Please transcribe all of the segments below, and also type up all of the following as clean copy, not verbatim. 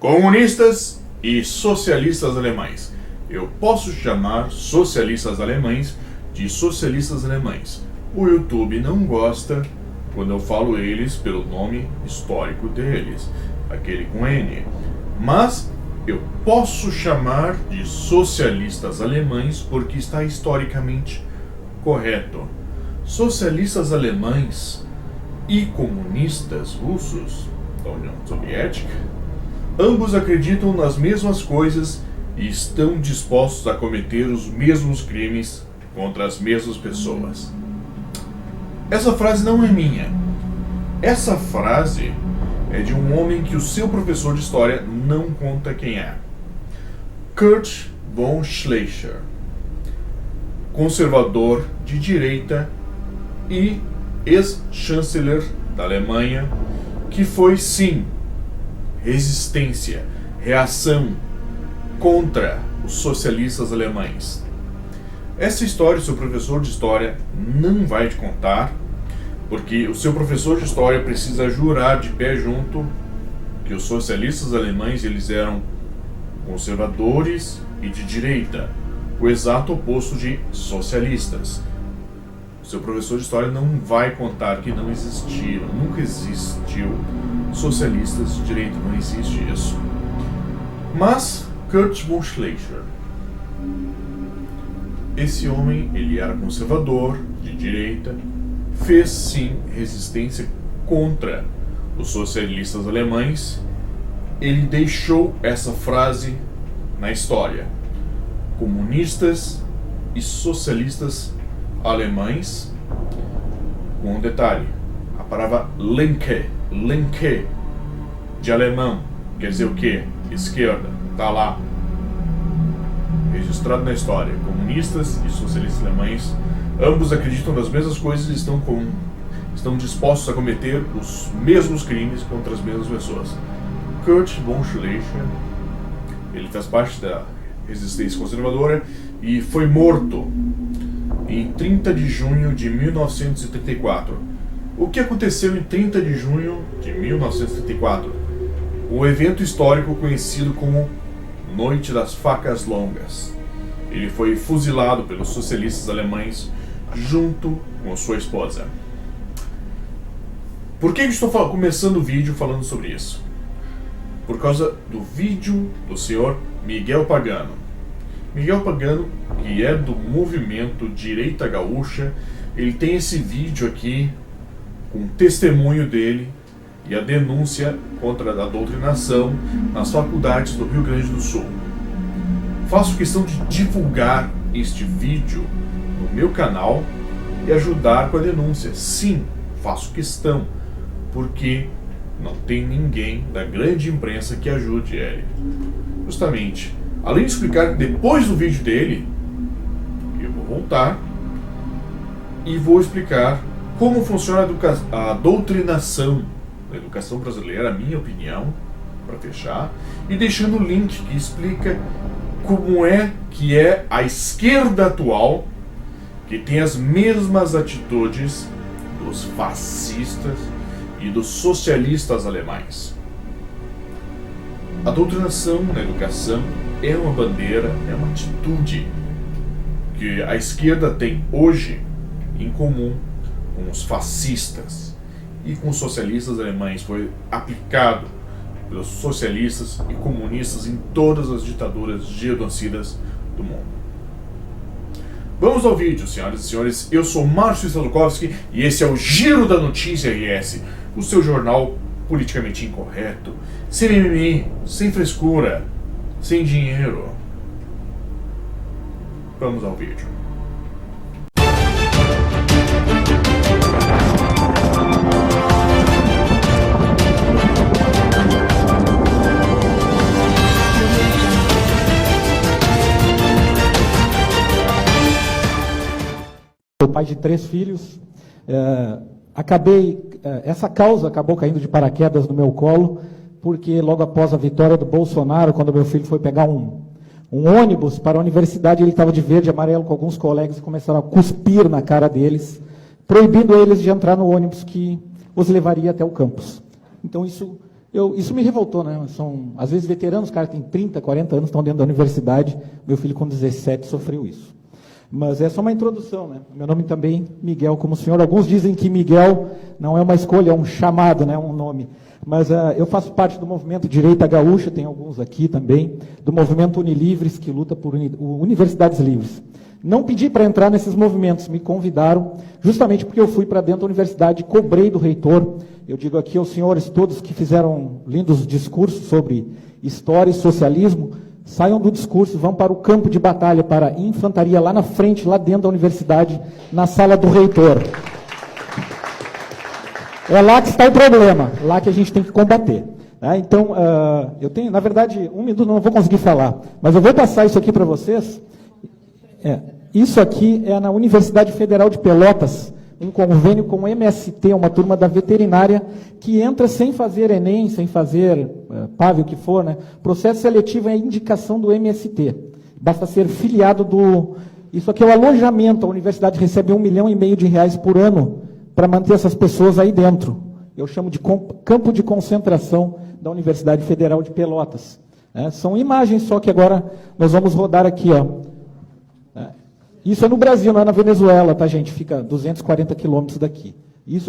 Comunistas e socialistas alemães. Eu posso chamar socialistas alemães de socialistas alemães. O YouTube não gosta quando eu falo eles pelo nome histórico deles, aquele com N. Mas eu posso chamar de socialistas alemães porque está historicamente correto. Socialistas alemães e comunistas russos da União Soviética, ambos acreditam nas mesmas coisas e estão dispostos a cometer os mesmos crimes contra as mesmas pessoas. Essa frase não é minha. Essa frase é de um homem que o seu professor de história não conta quem é. Kurt von Schleicher, conservador de direita e ex-chanceler da Alemanha, que foi, sim, resistência, reação contra os socialistas alemães. Essa história o seu professor de história não vai te contar, porque o seu professor de história precisa jurar de pé junto que os socialistas alemães eles eram conservadores e de direita, o exato oposto de socialistas. O seu professor de história não vai contar que não existiram, nunca existiu socialistas de direita, não existe isso. Mas Kurt von Schleicher, esse homem, ele era conservador, de direita, fez sim resistência contra os socialistas alemães. Ele deixou essa frase na história: comunistas e socialistas alemães, com um detalhe: a palavra linke de alemão quer dizer o quê? Esquerda, tá lá registrado na história. Comunistas e socialistas alemães, ambos acreditam nas mesmas coisas e estão dispostos a cometer os mesmos crimes contra as mesmas pessoas. Kurt von Schleicher, ele faz parte da resistência conservadora e foi morto em 30 de junho de 1934. O que aconteceu em 30 de junho de 1934? Um evento histórico conhecido como Noite das Facas Longas. Ele foi fuzilado pelos socialistas alemães junto com sua esposa. Por que eu estou começando o vídeo falando sobre isso? Por causa do vídeo do senhor Miguel Pagano. Miguel Pagano, que é do movimento Direita Gaúcha, ele tem esse vídeo aqui com o testemunho dele e a denúncia contra a doutrinação nas faculdades do Rio Grande do Sul. Faço questão de divulgar este vídeo no meu canal e ajudar com a denúncia. Sim, faço questão, porque não tem ninguém da grande imprensa que ajude ele. Justamente, além de explicar depois do vídeo dele, eu vou voltar e vou explicar como funciona a doutrinação da educação brasileira, a minha opinião, para fechar, e deixando o link que explica como é que é a esquerda atual, que tem as mesmas atitudes dos fascistas e dos socialistas alemães. A doutrinação na educação é uma bandeira, é uma atitude que a esquerda tem hoje em comum com os fascistas e com os socialistas alemães. Foi aplicado pelos socialistas e comunistas em todas as ditaduras genocidas do mundo. Vamos ao vídeo, senhoras e senhores. Eu sou Márcio Sadukowski e esse é o Giro da Notícia RS, o seu jornal politicamente incorreto, sem mimimi, sem frescura, sem dinheiro. Vamos ao vídeo. Sou pai de 3 filhos. Essa causa acabou caindo de paraquedas no meu colo, porque logo após a vitória do Bolsonaro, quando meu filho foi pegar um ônibus para a universidade, ele estava de verde e amarelo com alguns colegas e começaram a cuspir na cara deles, proibindo eles de entrar no ônibus que os levaria até o campus. Então isso Isso me revoltou, né? São, às vezes, veteranos, os caras têm 30, 40 anos, estão dentro da universidade. Meu filho, com 17, sofreu isso. Mas é só uma introdução, né? Meu nome também, Miguel, como o senhor. Alguns dizem que Miguel não é uma escolha, é um chamado, né? Um nome. Mas eu faço parte do movimento Direita Gaúcha, tem alguns aqui também, do movimento Unilivres, que luta por universidades livres. Não pedi para entrar nesses movimentos, me convidaram, justamente porque eu fui para dentro da universidade, cobrei do reitor. Eu digo aqui aos senhores todos que fizeram lindos discursos sobre história e socialismo, saiam do discurso, vão para o campo de batalha, para a infantaria, lá na frente, lá dentro da universidade, na sala do reitor. É lá que está o problema, lá que a gente tem que combater. Então, eu tenho, na verdade, 1 minuto não vou conseguir falar, mas eu vou passar isso aqui para vocês. Isso aqui é na Universidade Federal de Pelotas, um convênio com o MST, uma turma da veterinária, que entra sem fazer Enem, sem fazer PAV, o que for, né? Processo seletivo é a indicação do MST. Basta ser filiado do... Isso aqui é o alojamento, a universidade recebe R$1,5 milhão por ano para manter essas pessoas aí dentro. Eu chamo de campo de concentração da Universidade Federal de Pelotas. São imagens, só que agora nós vamos rodar aqui, ó. Isso é no Brasil, não é na Venezuela, tá, gente? Fica 240 quilômetros daqui.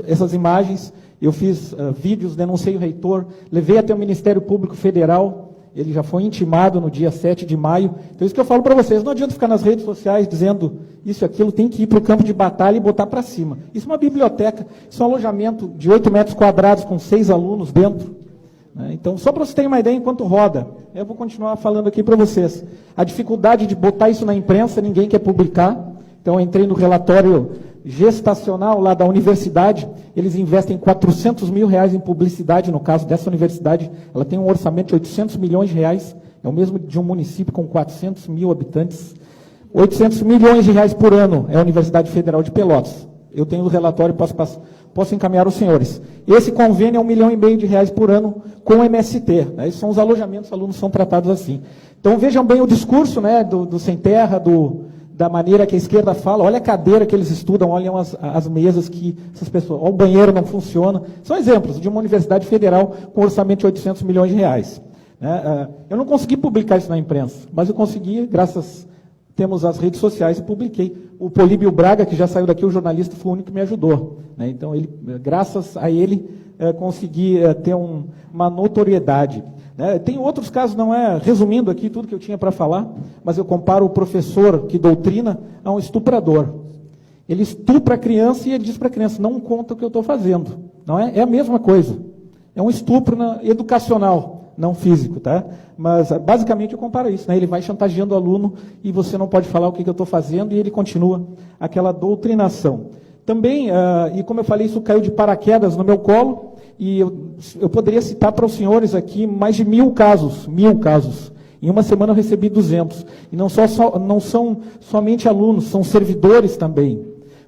Essas imagens, eu fiz vídeos, denunciei o reitor, levei até o Ministério Público Federal, ele já foi intimado no dia 7 de maio. Então, isso que eu falo para vocês, não adianta ficar nas redes sociais dizendo isso e aquilo, tem que ir para o campo de batalha e botar para cima. Isso é uma biblioteca, isso é um alojamento de 8 metros quadrados com 6 alunos dentro. Então, só para vocês terem uma ideia, enquanto roda, eu vou continuar falando aqui para vocês. A dificuldade de botar isso na imprensa, ninguém quer publicar. Então, eu entrei no relatório gestacional lá da universidade, eles investem R$400 mil em publicidade, no caso dessa universidade, ela tem um orçamento de R$800 milhões, é o mesmo de um município com 400 mil habitantes. R$800 milhões por ano é a Universidade Federal de Pelotas. Eu tenho o relatório, posso encaminhar aos senhores. Esse convênio é R$1,5 milhão por ano com o MST. Esses são os alojamentos, os alunos são tratados assim. Então vejam bem o discurso, né, do Sem Terra, da maneira que a esquerda fala. Olha a cadeira que eles estudam, olham as mesas que essas pessoas... Olha, o banheiro não funciona. São exemplos de uma universidade federal com orçamento de R$800 milhões. Eu não consegui publicar isso na imprensa, mas eu consegui, temos as redes sociais e publiquei. O Políbio Braga, que já saiu daqui, o jornalista, foi o único que me ajudou. Então, graças a ele, consegui ter uma notoriedade. Tem outros casos, resumindo aqui tudo que eu tinha para falar, mas eu comparo o professor que doutrina a um estuprador. Ele estupra a criança e ele diz para a criança, não conta o que eu estou fazendo. Não é? É a mesma coisa. É um estupro educacional. Não físico, tá? Mas, basicamente, eu comparo isso, né? Ele vai chantageando o aluno e você não pode falar o que eu estou fazendo e ele continua aquela doutrinação. Também, e como eu falei, isso caiu de paraquedas no meu colo e eu poderia citar para os senhores aqui mais de 1.000 casos, 1.000 casos. Em uma semana eu recebi 200. E não são somente alunos, são servidores também.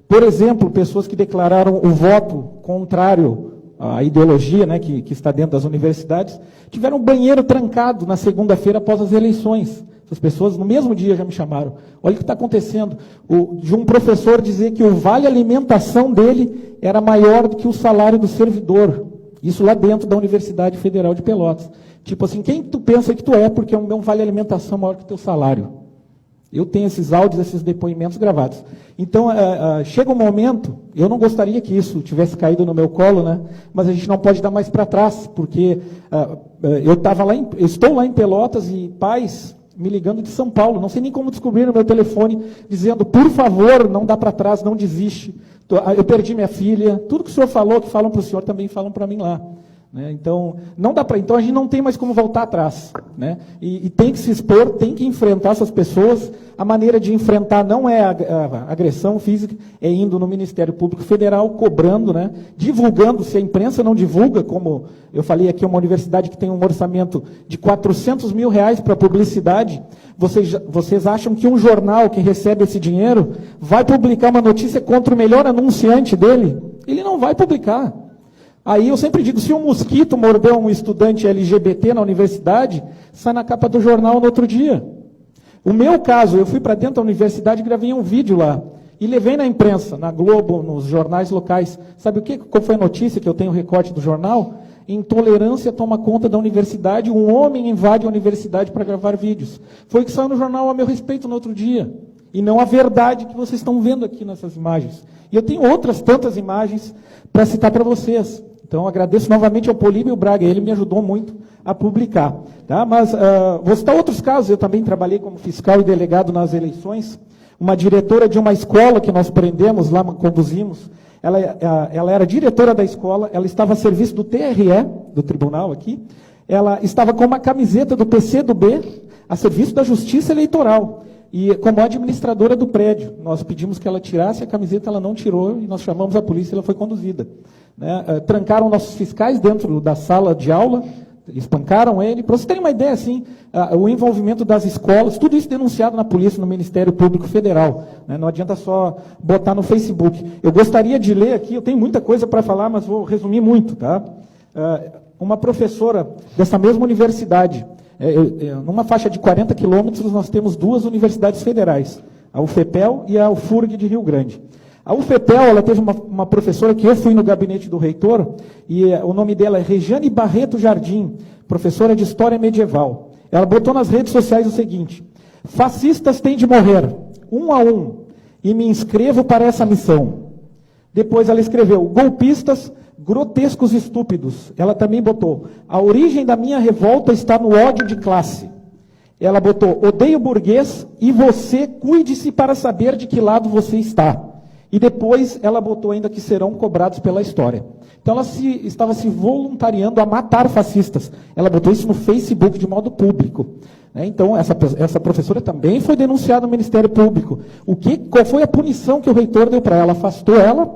Por exemplo, pessoas que declararam o voto contrário a ideologia, né, que está dentro das universidades, tiveram um banheiro trancado na segunda-feira após as eleições. Essas pessoas, no mesmo dia, já me chamaram. Olha o que está acontecendo. De um professor dizer que o vale alimentação dele era maior do que o salário do servidor. Isso lá dentro da Universidade Federal de Pelotas. Tipo assim, quem tu pensa que tu é, porque é um vale alimentação maior que o teu salário. Eu tenho esses áudios, esses depoimentos gravados. Então, chega um momento, eu não gostaria que isso tivesse caído no meu colo, né? Mas a gente não pode dar mais para trás, porque estou lá em Pelotas e pais me ligando de São Paulo, não sei nem como descobrir no meu telefone, dizendo, por favor, não dá para trás, não desiste. Eu perdi minha filha, tudo que o senhor falou, que falam para o senhor, também falam para mim lá. Então, não dá para. Então a gente não tem mais como voltar atrás, né? E tem que se expor, tem que enfrentar essas pessoas. A maneira de enfrentar não é a agressão física, é indo no Ministério Público Federal, cobrando, né? Divulgando. Se a imprensa não divulga, como eu falei aqui, uma universidade que tem um orçamento de R$400 mil para publicidade, vocês acham que um jornal que recebe esse dinheiro vai publicar uma notícia contra o melhor anunciante dele? Ele não vai publicar. Aí eu sempre digo, se um mosquito mordeu um estudante LGBT na universidade, sai na capa do jornal no outro dia. O meu caso, eu fui para dentro da universidade e gravei um vídeo lá. E levei na imprensa, na Globo, nos jornais locais. Sabe qual foi a notícia que eu tenho recorte do jornal? Intolerância toma conta da universidade, um homem invade a universidade para gravar vídeos. Foi o que saiu no jornal a meu respeito no outro dia. E não a verdade que vocês estão vendo aqui nessas imagens. E eu tenho outras tantas imagens para citar para vocês. Então, agradeço novamente ao Políbio Braga, ele me ajudou muito a publicar. Tá? Mas vou citar outros casos, eu também trabalhei como fiscal e delegado nas eleições. Uma diretora de uma escola que nós prendemos lá, conduzimos, ela era diretora da escola, ela estava a serviço do TRE, do tribunal aqui, ela estava com uma camiseta do PCdoB, a serviço da Justiça Eleitoral, e como administradora do prédio. Nós pedimos que ela tirasse a camiseta, ela não tirou, e nós chamamos a polícia e ela foi conduzida. Né? Trancaram nossos fiscais dentro da sala de aula, espancaram ele. Para vocês terem uma ideia, assim, o envolvimento das escolas, tudo isso denunciado na polícia, no Ministério Público Federal. Né? Não adianta só botar no Facebook. Eu gostaria de ler aqui, eu tenho muita coisa para falar, mas vou resumir muito. Tá? Uma professora dessa mesma universidade, numa faixa de 40 quilômetros, nós temos duas universidades federais, a UFPEL e a UFURG de Rio Grande. A UFPEL, ela teve uma professora que eu fui no gabinete do reitor, e o nome dela é Regiane Barreto Jardim, professora de História Medieval. Ela botou nas redes sociais o seguinte: fascistas têm de morrer, um a um, e me inscrevo para essa missão. Depois ela escreveu, golpistas, grotescos e estúpidos. Ela também botou, a origem da minha revolta está no ódio de classe. Ela botou, odeio burguês e você cuide-se para saber de que lado você está. E depois ela botou ainda que serão cobrados pela história. Então ela estava se voluntariando a matar fascistas. Ela botou isso no Facebook de modo público. Então essa professora também foi denunciada no Ministério Público. Qual foi a punição que o reitor deu para ela? Afastou ela.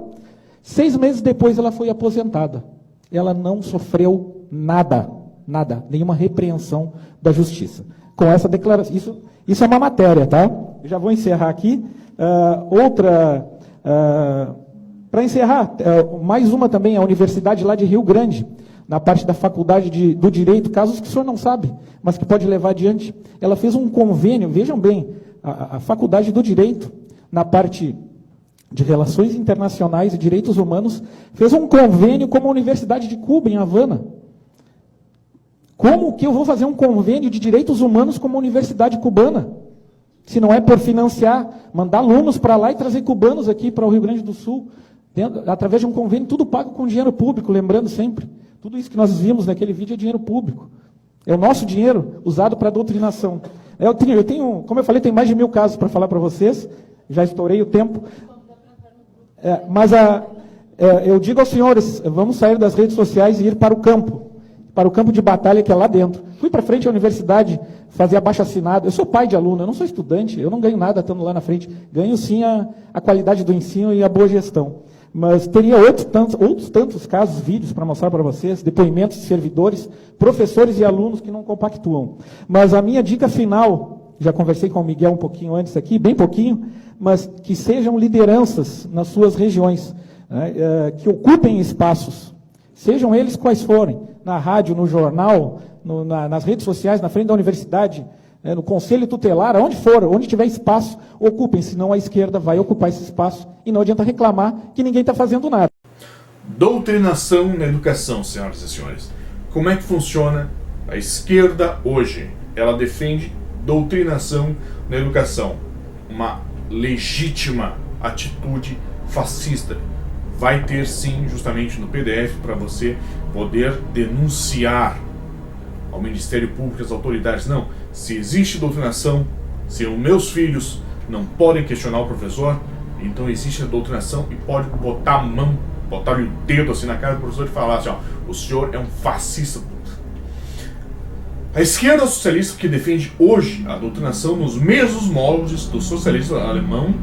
6 meses depois ela foi aposentada. Ela não sofreu nada, nenhuma repreensão da justiça. Com essa declaração, isso é uma matéria, tá? Eu já vou encerrar aqui. Para encerrar, mais uma também, a Universidade lá de Rio Grande, na parte da Faculdade do Direito, casos que o senhor não sabe, mas que pode levar adiante. Ela fez um convênio, vejam bem, a Faculdade do Direito, na parte de Relações Internacionais e Direitos Humanos, fez um convênio com a Universidade de Cuba, em Havana. Como que eu vou fazer um convênio de direitos humanos com uma universidade cubana? Se não é por financiar, mandar alunos para lá e trazer cubanos aqui para o Rio Grande do Sul, através de um convênio, tudo pago com dinheiro público, lembrando sempre. Tudo isso que nós vimos naquele vídeo é dinheiro público. É o nosso dinheiro usado para doutrinação. Eu tenho, como eu falei, tem mais de 1000 casos para falar para vocês, já estourei o tempo. Mas eu digo aos senhores, vamos sair das redes sociais e ir para o campo de batalha que é lá dentro. Fui para frente à universidade fazer abaixo-assinado. Eu sou pai de aluno, eu não sou estudante, eu não ganho nada estando lá na frente. Ganho sim a qualidade do ensino e a boa gestão. Mas teria outros tantos casos, vídeos para mostrar para vocês, depoimentos de servidores, professores e alunos que não compactuam. Mas a minha dica final, já conversei com o Miguel um pouquinho antes aqui, bem pouquinho, mas que sejam lideranças nas suas regiões, né, que ocupem espaços, sejam eles quais forem, na rádio, no jornal, nas redes sociais, na frente da universidade, no conselho tutelar, aonde for, onde tiver espaço, ocupem, senão a esquerda vai ocupar esse espaço e não adianta reclamar que ninguém está fazendo nada. Doutrinação na educação, senhoras e senhores. Como é que funciona a esquerda hoje? Ela defende doutrinação na educação, uma legítima atitude fascista. Vai ter sim, justamente no PDF, para você poder denunciar ao Ministério Público, às autoridades. Não, se existe doutrinação, se os meus filhos não podem questionar o professor, então existe a doutrinação e pode botar a mão, botar o dedo assim na cara do professor e falar assim, ó, o senhor é um fascista. A esquerda socialista que defende hoje a doutrinação nos mesmos moldes do socialismo alemão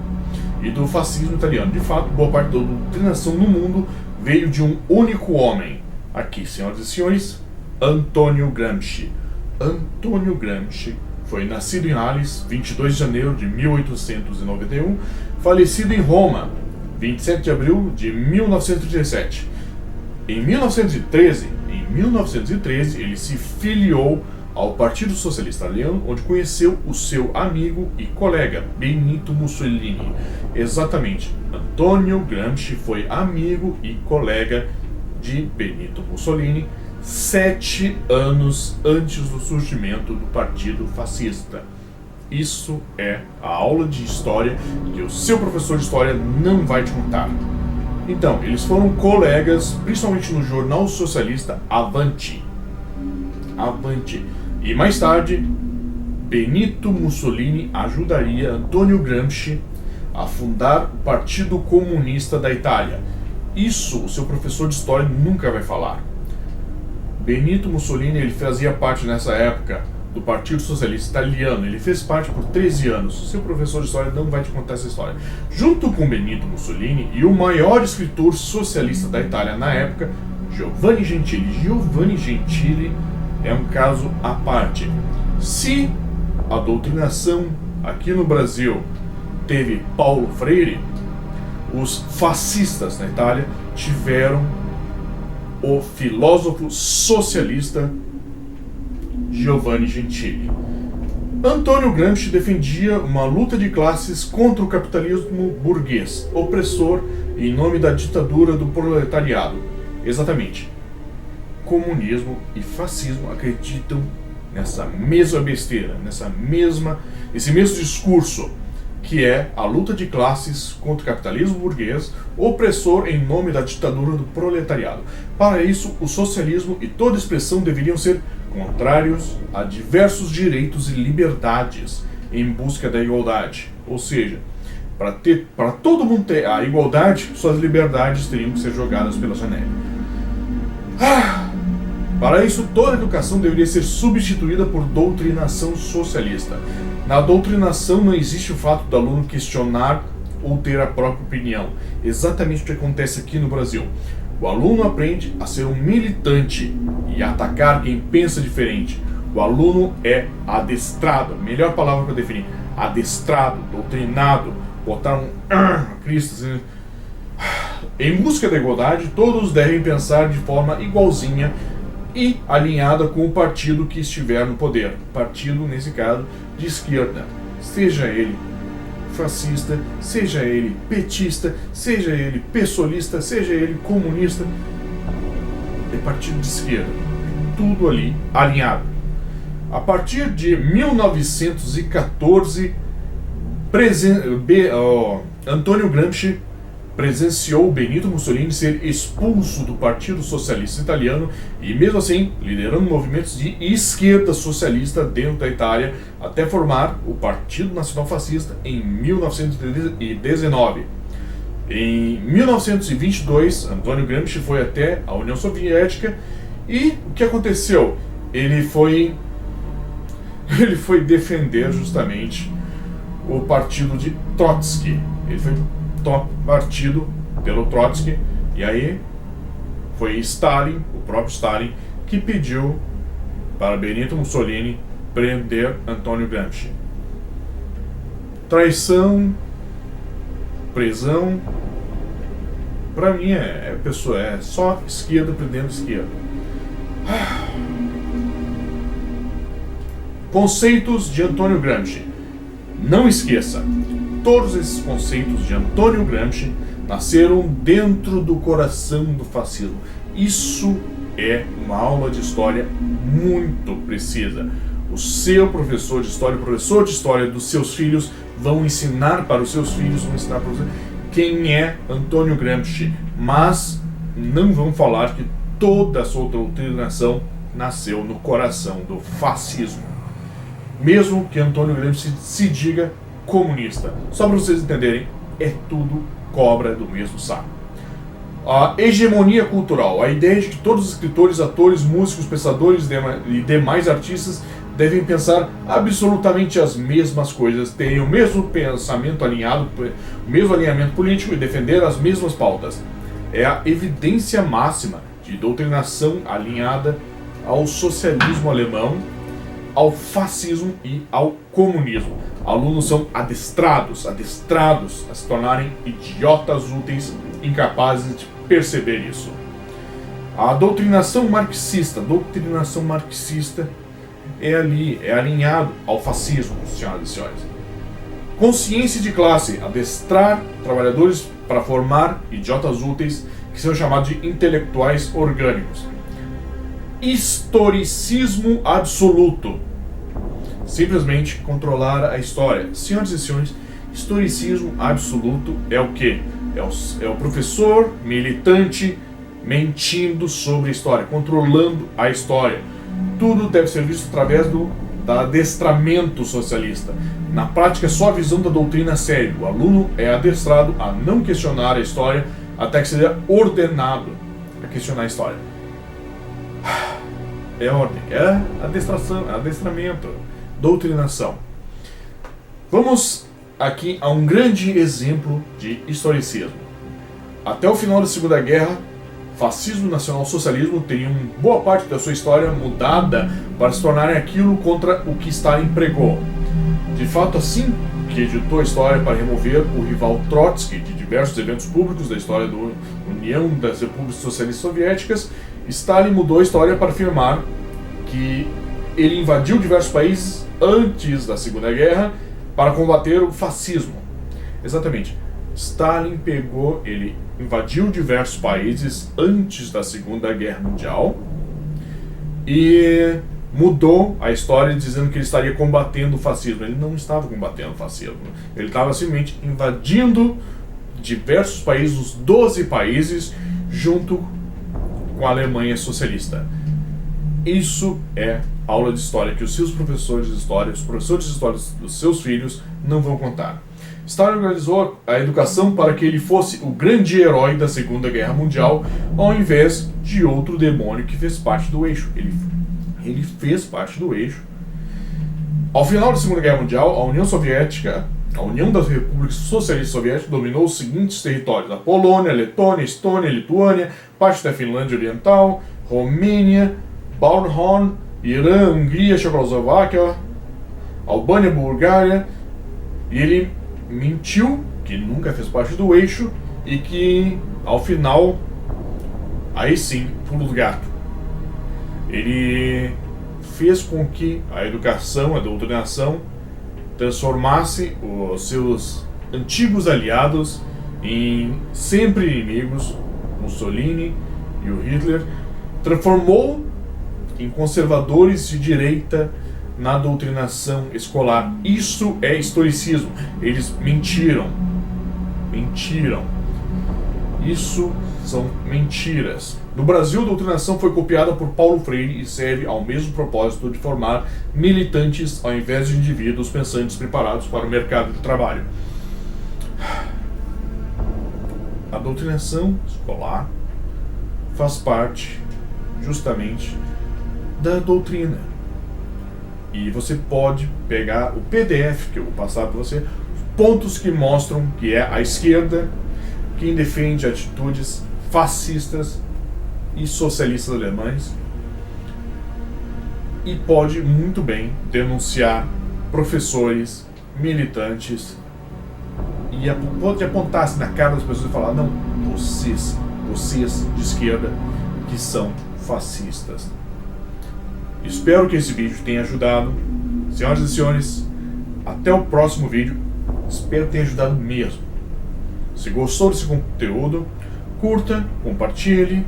e do fascismo italiano. De fato, boa parte da doutrinação no mundo veio de um único homem. Aqui, senhoras e senhores, Antônio Gramsci. Antônio Gramsci foi nascido em Arles, 22 de janeiro de 1891, falecido em Roma, 27 de abril de 1937. Em 1913, ele se filiou ao Partido Socialista Italiano, onde conheceu o seu amigo e colega Benito Mussolini. Exatamente, Antônio Gramsci foi amigo e colega de Benito Mussolini, 7 anos antes do surgimento do Partido Fascista. Isso é a aula de história que o seu professor de história não vai te contar. Então, eles foram colegas, principalmente no jornal socialista Avanti. E mais tarde, Benito Mussolini ajudaria Antonio Gramsci a fundar o Partido Comunista da Itália. Isso o seu professor de história nunca vai falar. Benito Mussolini, ele fazia parte nessa época do Partido Socialista Italiano. Ele fez parte por 13 anos. O seu professor de história não vai te contar essa história. Junto com Benito Mussolini e o maior escritor socialista da Itália na época, Giovanni Gentili. Giovanni Gentili é um caso à parte. Se a doutrinação aqui no Brasil teve Paulo Freire, os fascistas na Itália tiveram o filósofo socialista Giovanni Gentili. Antonio Gramsci defendia uma luta de classes contra o capitalismo burguês, opressor, em nome da ditadura do proletariado. Exatamente. Comunismo e fascismo acreditam nessa mesma besteira, esse mesmo discurso, que é a luta de classes contra o capitalismo burguês, opressor em nome da ditadura do proletariado. Para isso, o socialismo e toda expressão deveriam ser contrários a diversos direitos e liberdades em busca da igualdade. Ou seja, para todo mundo ter a igualdade, suas liberdades teriam que ser jogadas pela janela. Para isso, toda a educação deveria ser substituída por doutrinação socialista. Na doutrinação não existe o fato do aluno questionar ou ter a própria opinião. Exatamente o que acontece aqui no Brasil. O aluno aprende a ser um militante e a atacar quem pensa diferente. O aluno é adestrado, melhor palavra para definir, adestrado, doutrinado, botar um Cristo assim. Em busca da igualdade, todos devem pensar de forma igualzinha e alinhada com o partido que estiver no poder. Partido, nesse caso, de esquerda. Seja ele fascista, seja ele petista, seja ele pessoalista, seja ele comunista. É partido de esquerda. Tudo ali alinhado. A partir de 1914, Antonio Gramsci presenciou Benito Mussolini ser expulso do Partido Socialista Italiano e, mesmo assim, liderando movimentos de esquerda socialista dentro da Itália até formar o Partido Nacional Fascista em 1919. Em 1922, Antonio Gramsci foi até a União Soviética e o que aconteceu? Ele foi defender justamente o partido de Trotsky. Ele foi partido pelo Trotsky, e aí foi Stalin, o próprio Stalin, que pediu para Benito Mussolini prender Antonio Gramsci. Traição, prisão, para mim é só esquerda prendendo esquerda. Conceitos de Antonio Gramsci. Não esqueça, todos esses conceitos de Antonio Gramsci nasceram dentro do coração do fascismo. Isso é uma aula de história muito precisa. O seu professor de história, o professor de história dos seus filhos vão ensinar para os seus filhos, vão ensinar para você quem é Antonio Gramsci, mas não vão falar que toda a sua doutrinação nasceu no coração do fascismo. Mesmo que Antonio Gramsci se diga comunista. Só para vocês entenderem, é tudo cobra do mesmo saco. A hegemonia cultural, a ideia de que todos os escritores, atores, músicos, pensadores e demais artistas devem pensar absolutamente as mesmas coisas, terem o mesmo pensamento alinhado, o mesmo alinhamento político e defender as mesmas pautas. É a evidência máxima de doutrinação alinhada ao socialismo alemão, ao fascismo e ao comunismo. Alunos são adestrados a se tornarem idiotas úteis, incapazes de perceber isso. A doutrinação marxista é alinhado ao fascismo, senhoras e senhores. Consciência de classe, adestrar trabalhadores para formar idiotas úteis, que são chamados de intelectuais orgânicos. historicismo absoluto. Simplesmente controlar a história. Senhoras e senhores, historicismo absoluto é o quê? É o professor militante mentindo sobre a história, controlando a história. Tudo deve ser visto através do adestramento socialista. Na prática, é só a visão da doutrina séria. O aluno é adestrado a não questionar a história até que seja ordenado a questionar a história. É ordem, é adestração, é adestramento, doutrinação. Vamos aqui a um grande exemplo de historicismo. Até o final da Segunda Guerra, fascismo e nacional-socialismo teriam boa parte da sua história mudada para se tornarem aquilo contra o que Stalin pregou. De fato, assim que editou a história para remover o rival Trotsky de diversos eventos públicos da história da União das Repúblicas Socialistas Soviéticas, Stalin mudou a história para afirmar que ele invadiu diversos países antes da Segunda Guerra para combater o fascismo. Exatamente. Stalin ele invadiu diversos países antes da Segunda Guerra Mundial e mudou a história dizendo que ele estaria combatendo o fascismo. Ele não estava combatendo o fascismo. Ele estava simplesmente invadindo diversos países, os 12 países, junto com a Alemanha socialista. Isso é aula de história que os seus professores de história, os professores de história dos seus filhos não vão contar. Stalin organizou a educação para que ele fosse o grande herói da Segunda Guerra Mundial, ao invés de outro demônio que fez parte do eixo. Ele fez parte do eixo. Ao final da Segunda Guerra Mundial, a União Soviética, a União das Repúblicas Socialistas Soviéticas, dominou os seguintes territórios: a Polônia, Letônia, Estônia, Lituânia, parte da Finlândia Oriental, Romênia, Balhorn, Irã, Hungria, Checoslováquia, Albânia, Bulgária. E ele mentiu que nunca fez parte do eixo e que, ao final, aí sim, pulo do gato. Ele fez com que a educação, a doutrinação, transformasse os seus antigos aliados em sempre inimigos, Mussolini e o Hitler, transformou em conservadores de direita na doutrinação escolar. Isso é historicismo. Eles mentiram. Isso são mentiras. No Brasil, a doutrinação foi copiada por Paulo Freire e serve ao mesmo propósito de formar militantes ao invés de indivíduos pensantes preparados para o mercado de trabalho. A doutrinação escolar faz parte justamente da doutrina. E você pode pegar o PDF que eu vou passar para você, pontos que mostram que é a esquerda quem defende atitudes fascistas e socialistas alemães, e pode muito bem denunciar professores, militantes, e pode apontar-se na cara das pessoas e falar: não, vocês de esquerda que são fascistas. Espero que esse vídeo tenha ajudado. Senhoras e senhores, até o próximo vídeo. Espero que tenha ajudado mesmo. Se gostou desse conteúdo, curta, compartilhe.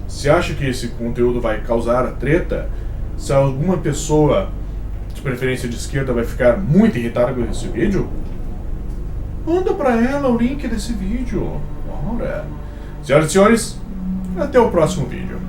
Se acha que esse conteúdo vai causar a treta, se alguma pessoa de preferência de esquerda vai ficar muito irritada com esse vídeo, manda para ela o link desse vídeo. Ora. Senhoras e senhores, até o próximo vídeo.